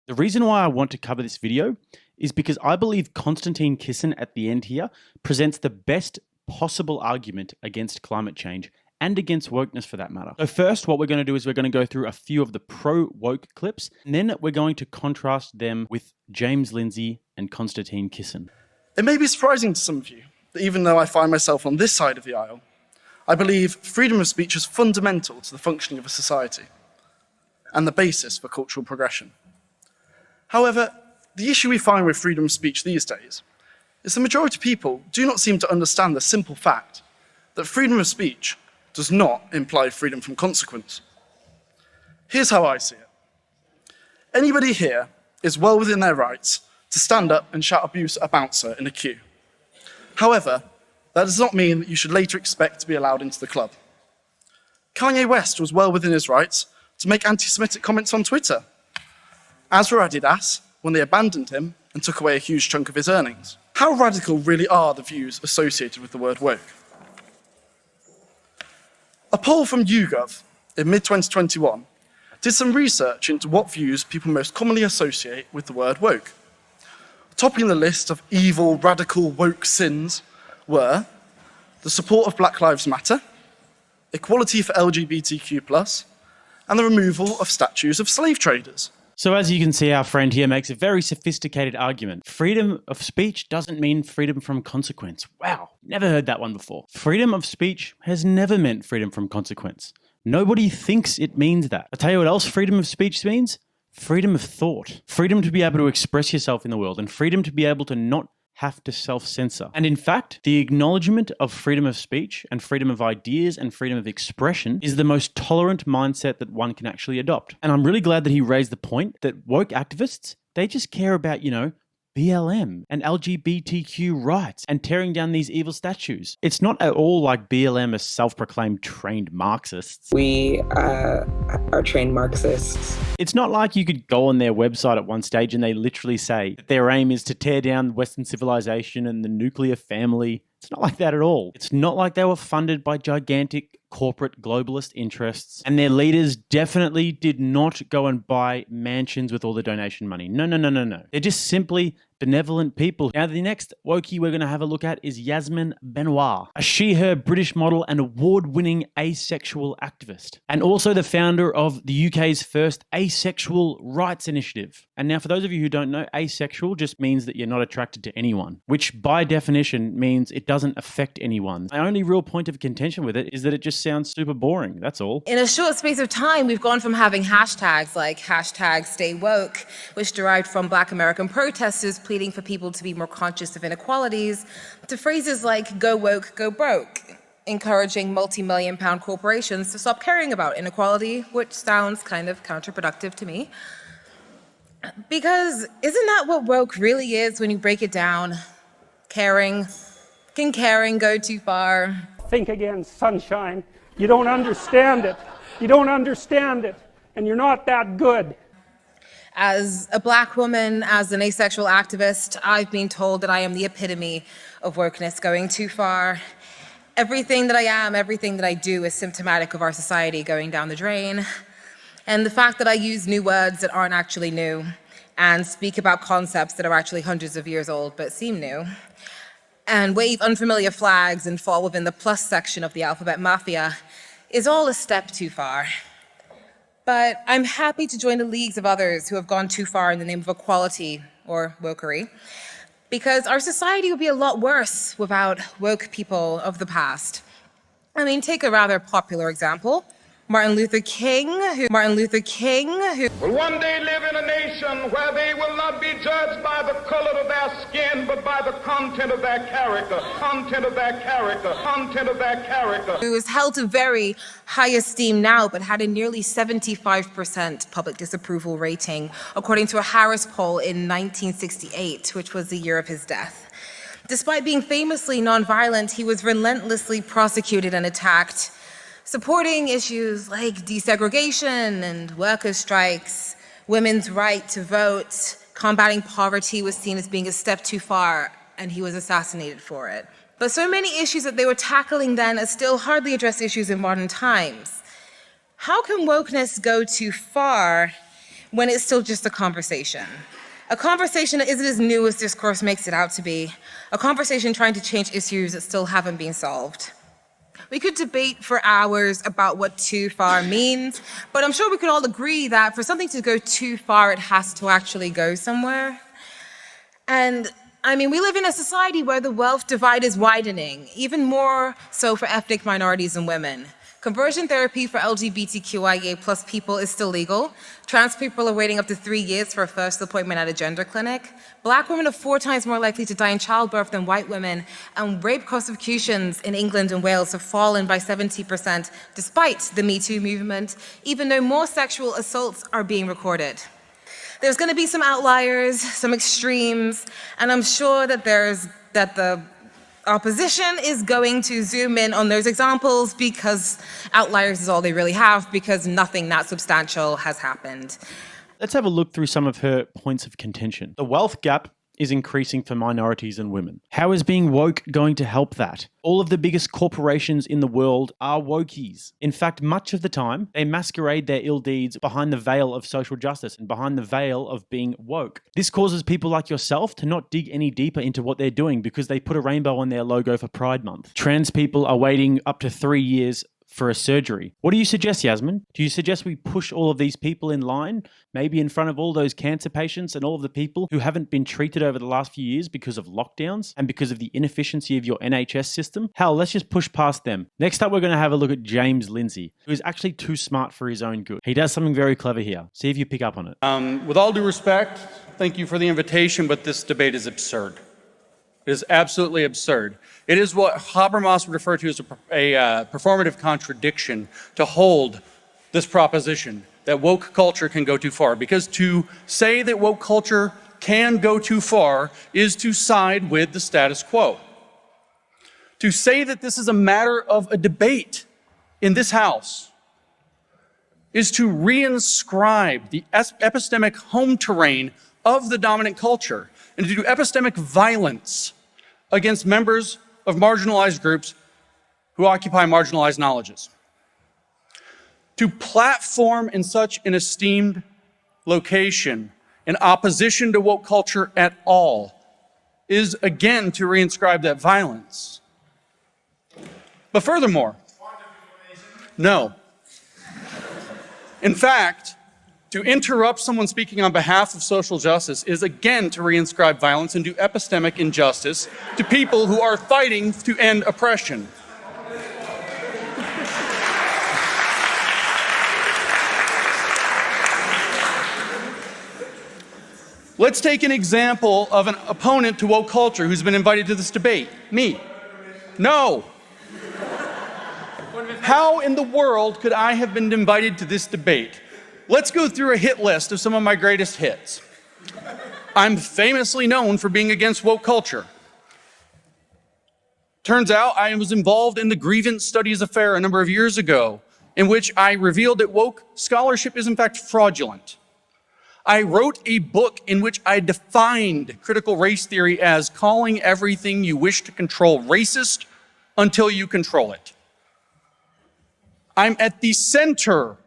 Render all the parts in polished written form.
The reason why I want to cover this video is because I believe Konstantin Kisin at the end here presents the best possible argument against climate change and against wokeness for that matter. So first, what we're going to do is we're going to go through a few of the pro-woke clips, and then we're going to contrast them with James Lindsay and Konstantin Kisin. It may be surprising to some of you that even though I find myself on this side of the aisle, I believe freedom of speech is fundamental to the functioning of a society and the basis for cultural progression. However, the issue we find with freedom of speech these days is the majority of people do not seem to understand the simple fact that freedom of speech does not imply freedom from consequence. Here's how I see it. Anybody here is well within their rights to stand up and shout abuse at a bouncer in a queue. However, that does not mean that you should later expect to be allowed into the club. Kanye West was well within his rights to make anti-Semitic comments on Twitter, as were Adidas when they abandoned him and took away a huge chunk of his earnings. How radical really are the views associated with the word woke? A poll from YouGov in mid-2021 did some research into what views people most commonly associate with the word woke. Topping the list of evil, radical, woke sins were the support of Black Lives Matter, equality for LGBTQ+, and the removal of statues of slave traders. So as you can see, our friend here makes a very sophisticated argument. Freedom of speech doesn't mean freedom from consequence. Wow, never heard that one before. Freedom of speech has never meant freedom from consequence. Nobody thinks it means that. I'll tell you what else freedom of speech means. Freedom of thought. Freedom to be able to express yourself in the world and freedom to be able to not have to self-censor. And in fact, the acknowledgement of freedom of speech and freedom of ideas and freedom of expression is the most tolerant mindset that one can actually adopt. And I'm really glad that he raised the point that woke activists, they just care about, BLM and LGBTQ rights and tearing down these evil statues. It's not at all like BLM are self-proclaimed trained Marxists. We are trained Marxists. It's not like you could go on their website at one stage and they literally say that their aim is to tear down Western civilization and the nuclear family. It's not like that at all. It's not like they were funded by gigantic corporate globalist interests, and their leaders definitely did not go and buy mansions with all the donation money. No. They're just simply benevolent people. Now, the next wokey we're going to have a look at is Yasmin Benoit, a she-her British model and award-winning asexual activist, and also the founder of the UK's first asexual rights initiative. And now, for those of you who don't know, asexual just means that you're not attracted to anyone, which by definition means it doesn't affect anyone. My only real point of contention with it is that it just sounds super boring, that's all. In a short space of time, we've gone from having hashtags like #StayWoke, which derived from Black American protesters pleading for people to be more conscious of inequalities, to phrases like go woke, go broke, encouraging multi-million-pound corporations to stop caring about inequality, which sounds kind of counterproductive to me. Because isn't that what woke really is when you break it down? Caring. Can caring go too far? Think again, sunshine. You don't understand it. You don't understand it. And you're not that good. As a Black woman, as an asexual activist, I've been told that I am the epitome of wokeness going too far. Everything that I am, everything that I do is symptomatic of our society going down the drain. And the fact that I use new words that aren't actually new and speak about concepts that are actually hundreds of years old but seem new, and wave unfamiliar flags and fall within the plus section of the alphabet mafia is all a step too far. But I'm happy to join the leagues of others who have gone too far in the name of equality or wokery, because our society would be a lot worse without woke people of the past. I mean, take a rather popular example. Martin Luther King, who will one day live in a nation where they will not be judged by the color of their skin, but by the content of their character, who is held to very high esteem now, but had a nearly 75% public disapproval rating, according to a Harris poll in 1968, which was the year of his death. Despite being famously nonviolent, he was relentlessly prosecuted and attacked, supporting issues like desegregation and workers' strikes, women's right to vote, combating poverty was seen as being a step too far, and he was assassinated for it. But so many issues that they were tackling then are still hardly addressed issues in modern times. How can wokeness go too far when it's still just a conversation. A conversation that isn't as new as discourse makes it out to be. A conversation trying to change issues that still haven't been solved. We could debate for hours about what too far means, but I'm sure we could all agree that for something to go too far, it has to actually go somewhere. And I mean, we live in a society where the wealth divide is widening, even more so for ethnic minorities and women. Conversion therapy for LGBTQIA plus people is still legal. Trans people are waiting up to 3 years for a first appointment at a gender clinic. Black women are 4 times more likely to die in childbirth than white women, and rape prosecutions in England and Wales have fallen by 70% despite the Me Too movement, even though more sexual assaults are being recorded. There's going to be some outliers, some extremes, and I'm sure that the opposition is going to zoom in on those examples because outliers is all they really have, because nothing that substantial has happened. Let's have a look through some of her points of contention. The wealth gap is increasing for minorities and women. How is being woke going to help that? All of the biggest corporations in the world are wokies. In fact, much of the time, they masquerade their ill deeds behind the veil of social justice and behind the veil of being woke. This causes people like yourself to not dig any deeper into what they're doing because they put a rainbow on their logo for Pride Month. Trans people are waiting up to 3 years for a surgery. What do you suggest, Yasmin? Do you suggest we push all of these people in line, maybe in front of all those cancer patients and all of the people who haven't been treated over the last few years because of lockdowns and because of the inefficiency of your NHS system? Hell, let's just push past them. Next up, we're going to have a look at James Lindsay, who is actually too smart for his own good. He does something very clever here. See if you pick up on it. With all due respect, thank you for the invitation, but this debate is absurd. It is absolutely absurd. It is what Habermas would refer to as a performative contradiction to hold this proposition that woke culture can go too far. Because to say that woke culture can go too far is to side with the status quo. To say that this is a matter of a debate in this House is to reinscribe the epistemic home terrain of the dominant culture and to do epistemic violence against members of marginalized groups who occupy marginalized knowledges. To platform in such an esteemed location in opposition to woke culture at all is again to reinscribe that violence. But furthermore, no. In fact, to interrupt someone speaking on behalf of social justice is again to reinscribe violence and do epistemic injustice to people who are fighting to end oppression. Let's take an example of an opponent to woke culture who's been invited to this debate. Me. No. How in the world could I have been invited to this debate? Let's go through a hit list of some of my greatest hits. I'm famously known for being against woke culture. Turns out I was involved in the grievance studies affair a number of years ago, in which I revealed that woke scholarship is in fact fraudulent. I wrote a book in which I defined critical race theory as calling everything you wish to control racist until you control it. I'm at the center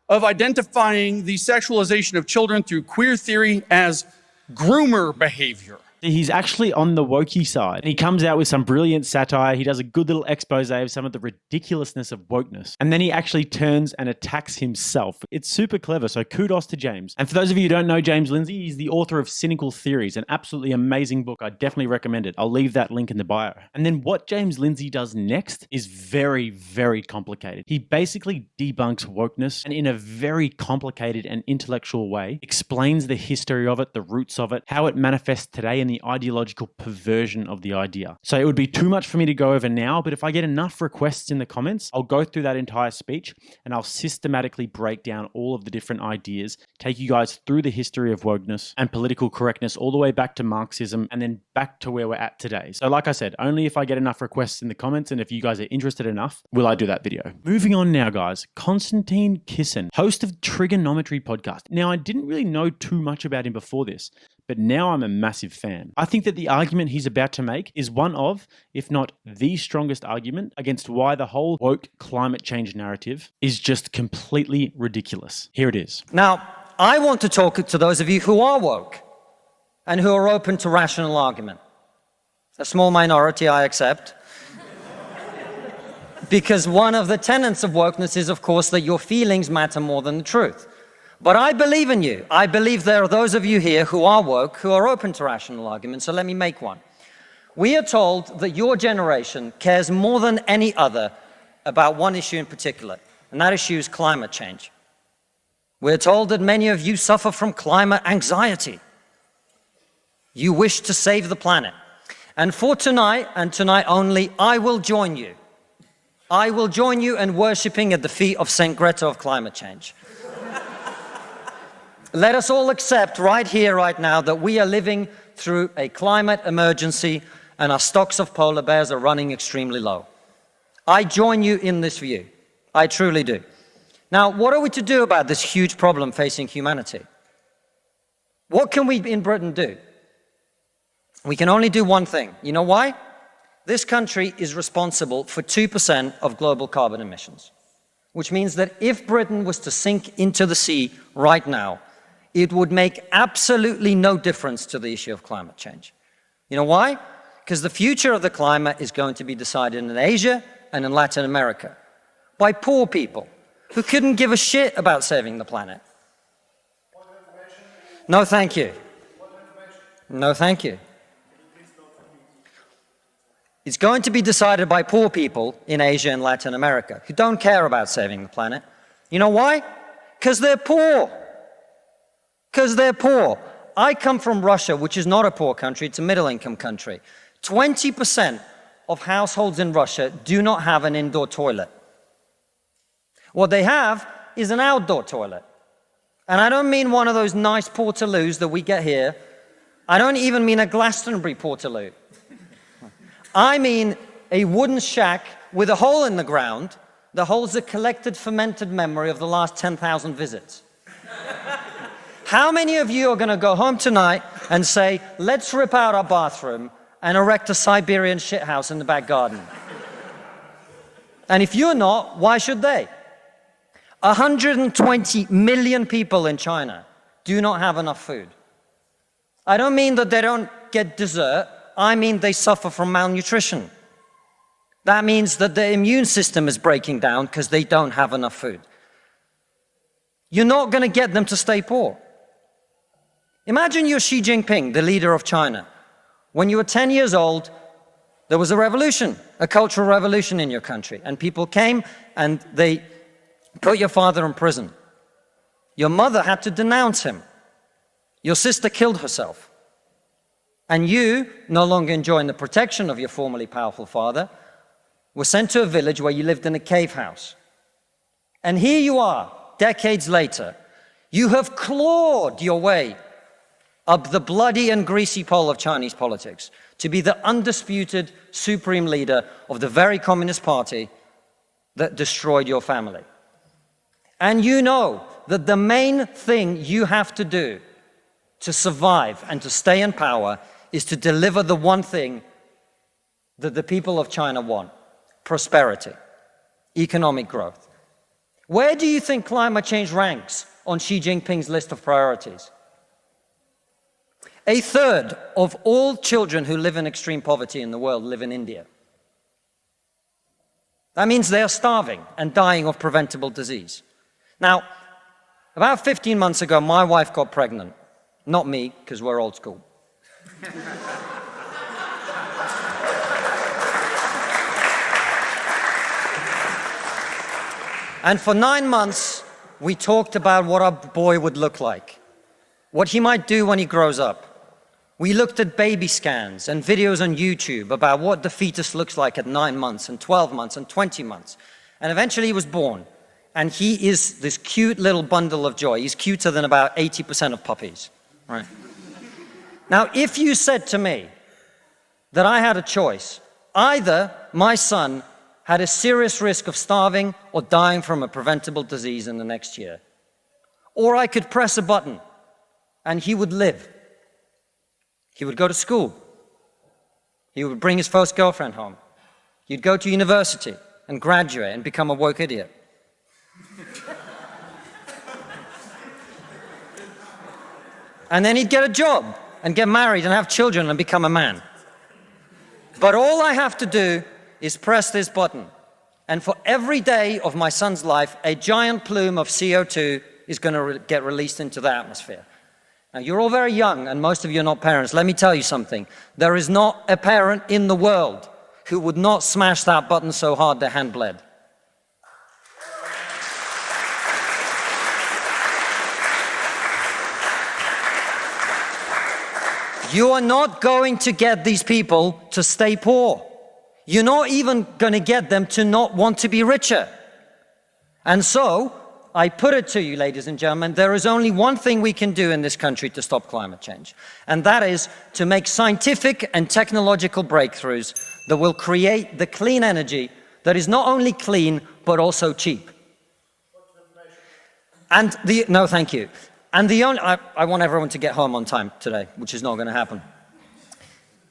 of identifying the sexualization of children through queer theory as groomer behavior. He's actually on the wokey side. He comes out with some brilliant satire. He does a good little expose of some of the ridiculousness of wokeness. And then he actually turns and attacks himself. It's super clever, so kudos to James. And for those of you who don't know James Lindsay, he's the author of Cynical Theories, an absolutely amazing book. I definitely recommend it. I'll leave that link in the bio. And then what James Lindsay does next is very, very complicated. He basically debunks wokeness and in a very complicated and intellectual way explains the history of it, the roots of it, how it manifests today, and the ideological perversion of the idea. So it would be too much for me to go over now, but if I get enough requests in the comments, I'll go through that entire speech and I'll systematically break down all of the different ideas, take you guys through the history of wokeness and political correctness all the way back to Marxism and then back to where we're at today. So like I said, only if I get enough requests in the comments and if you guys are interested enough, will I do that video. Moving on now, guys. Konstantin Kisin, host of Trigonometry Podcast. Now, I didn't really know too much about him before this, but now I'm a massive fan. I think that the argument he's about to make is one of, if not the strongest argument against why the whole woke climate change narrative is just completely ridiculous. Here it is. Now, I want to talk to those of you who are woke and who are open to rational argument. A small minority, I accept. Because one of the tenets of wokeness is, of course, that your feelings matter more than the truth. But I believe in you. I believe there are those of you here who are woke, who are open to rational argument, so let me make one. We are told that your generation cares more than any other about one issue in particular, and that issue is climate change. We're told that many of you suffer from climate anxiety. You wish to save the planet. And for tonight, and tonight only, I will join you. I will join you in worshipping at the feet of Saint Greta of climate change. Let us all accept right here, right now, that we are living through a climate emergency and our stocks of polar bears are running extremely low. I join you in this view. I truly do. Now, what are we to do about this huge problem facing humanity? What can we in Britain do? We can only do one thing. You know why? This country is responsible for 2% of global carbon emissions, which means that if Britain was to sink into the sea right now, it would make absolutely no difference to the issue of climate change. You know why? Because the future of the climate is going to be decided in Asia and in Latin America by poor people who couldn't give a shit about saving the planet. No, thank you. No, thank you. It's going to be decided by poor people in Asia and Latin America who don't care about saving the planet. You know why? Because they're poor. Because they're poor. I come from Russia, which is not a poor country, it's a middle-income country. 20% of households in Russia do not have an indoor toilet. What they have is an outdoor toilet. And I don't mean one of those nice portaloos that we get here. I don't even mean a Glastonbury portaloo. I mean a wooden shack with a hole in the ground that holds a collected fermented memory of the last 10,000 visits. How many of you are going to go home tonight and say, let's rip out our bathroom and erect a Siberian shithouse in the back garden? And if you're not, why should they? 120 million people in China do not have enough food. I don't mean that they don't get dessert. I mean they suffer from malnutrition. That means that their immune system is breaking down because they don't have enough food. You're not going to get them to stay poor. Imagine you're Xi Jinping, the leader of China. When you were 10 years old, there was a revolution, a cultural revolution in your country, and people came and they put your father in prison. Your mother had to denounce him. Your sister killed herself. And you, no longer enjoying the protection of your formerly powerful father, were sent to a village where you lived in a cave house. And here you are, decades later. You have clawed your way up the bloody and greasy pole of Chinese politics to be the undisputed supreme leader of the very Communist Party that destroyed your family. And you know that the main thing you have to do to survive and to stay in power is to deliver the one thing that the people of China want: prosperity, economic growth. Where do you think climate change ranks on Xi Jinping's list of priorities? A third of all children who live in extreme poverty in the world live in India. That means they are starving and dying of preventable disease. Now, about 15 months ago, my wife got pregnant. Not me, because we're old school. And for 9 months, we talked about what our boy would look like, what he might do when he grows up. We looked at baby scans and videos on YouTube about what the fetus looks like at 9 months and 12 months and 20 months. And eventually he was born. And he is this cute little bundle of joy. He's cuter than about 80% of puppies. Right? Now, if you said to me that I had a choice, either my son had a serious risk of starving or dying from a preventable disease in the next year, or I could press a button and he would live. He would go to school. He would bring his first girlfriend home. He'd go to university and graduate and become a woke idiot. And then he'd get a job and get married and have children and become a man. But all I have to do is press this button. And for every day of my son's life, a giant plume of CO2 is going to get released into the atmosphere. Now, you're all very young, and most of you are not parents. Let me tell you something. There is not a parent in the world who would not smash that button so hard their hand bled. You are not going to get these people to stay poor. You're not even going to get them to not want to be richer. And so, I put it to you, ladies and gentlemen, there is only one thing we can do in this country to stop climate change. And that is to make scientific and technological breakthroughs that will create the clean energy that is not only clean, but also cheap. And no, thank you. And I want everyone to get home on time today, which is not going to happen.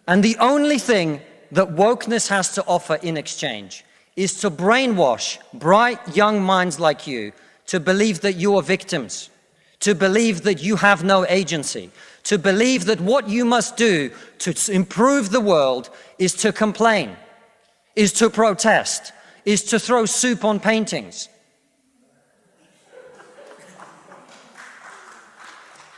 And the only thing that wokeness has to offer in exchange is to brainwash bright young minds like you to believe that you are victims, to believe that you have no agency, to believe that what you must do to improve the world is to complain, is to protest, is to throw soup on paintings.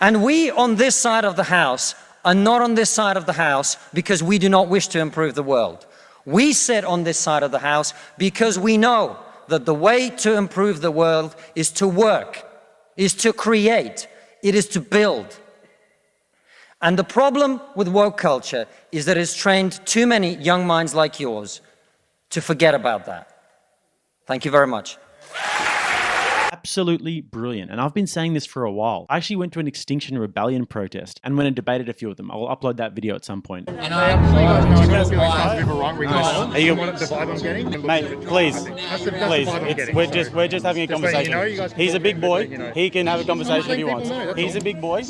And we on this side of the house are not on this side of the house because we do not wish to improve the world. We sit on this side of the house because we know that the way to improve the world is to work, is to create, it is to build. And the problem with woke culture is that it's trained too many young minds like yours to forget about that. Thank you very much. Absolutely brilliant. And I've been saying this for a while. I actually went to an Extinction Rebellion protest and went and debated a few of them. I will upload that video at some point. And I Mate, please. We're just having a conversation. He's a big boy. He can have a conversation if he wants. He's a big boy.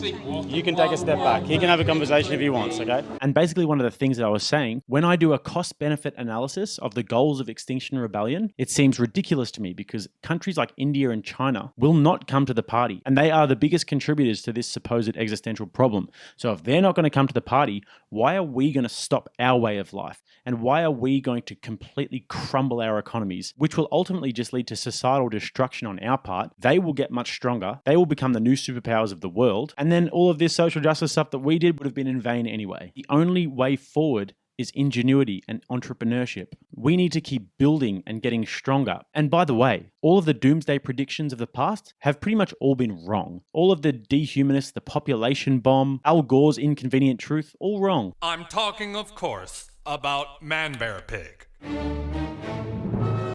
You can take a step back. He can have a conversation if he wants, okay? And basically one of the things that I was saying, when I do a cost-benefit analysis of the goals of Extinction Rebellion, it seems ridiculous to me because countries like India and China will not come to the party. And they are the biggest contributors to this supposed existential problem. So if they're not going to come to the party, why are we going to stop our way of life? And why are we going to completely crumble our economies, which will ultimately just lead to societal destruction on our part? They will get much stronger. They will become the new superpowers of the world. And then all of this social justice stuff that we did would have been in vain anyway. The only way forward is ingenuity and entrepreneurship. We need to keep building and getting stronger. And by the way, all of the doomsday predictions of the past have pretty much all been wrong. All of the dehumanists, the population bomb, Al Gore's inconvenient truth, all wrong. I'm talking, of course, about Man-Bear-Pig.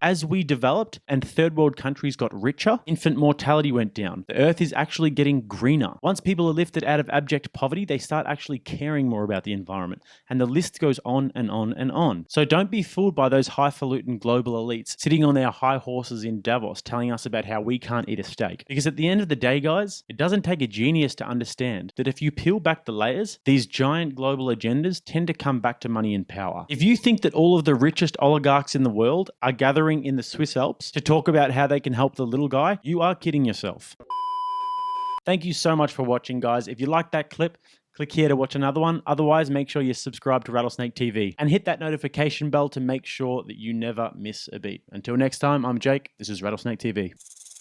As we developed and third world countries got richer, infant mortality went down. The earth is actually getting greener. Once people are lifted out of abject poverty, they start actually caring more about the environment. And the list goes on and on and on. So don't be fooled by those highfalutin global elites sitting on their high horses in Davos telling us about how we can't eat a steak. Because at the end of the day, guys, it doesn't take a genius to understand that if you peel back the layers, these giant global agendas tend to come back to money and power. If you think that all of the richest oligarchs in the world are gathering in the Swiss Alps to talk about how they can help the little guy, you are kidding yourself. Thank you so much for watching, guys. If you liked that clip, click here to watch another one. Otherwise, make sure you subscribe to Rattlesnake TV and hit that notification bell to make sure that you never miss a beat. Until next time, I'm Jake. This is Rattlesnake TV.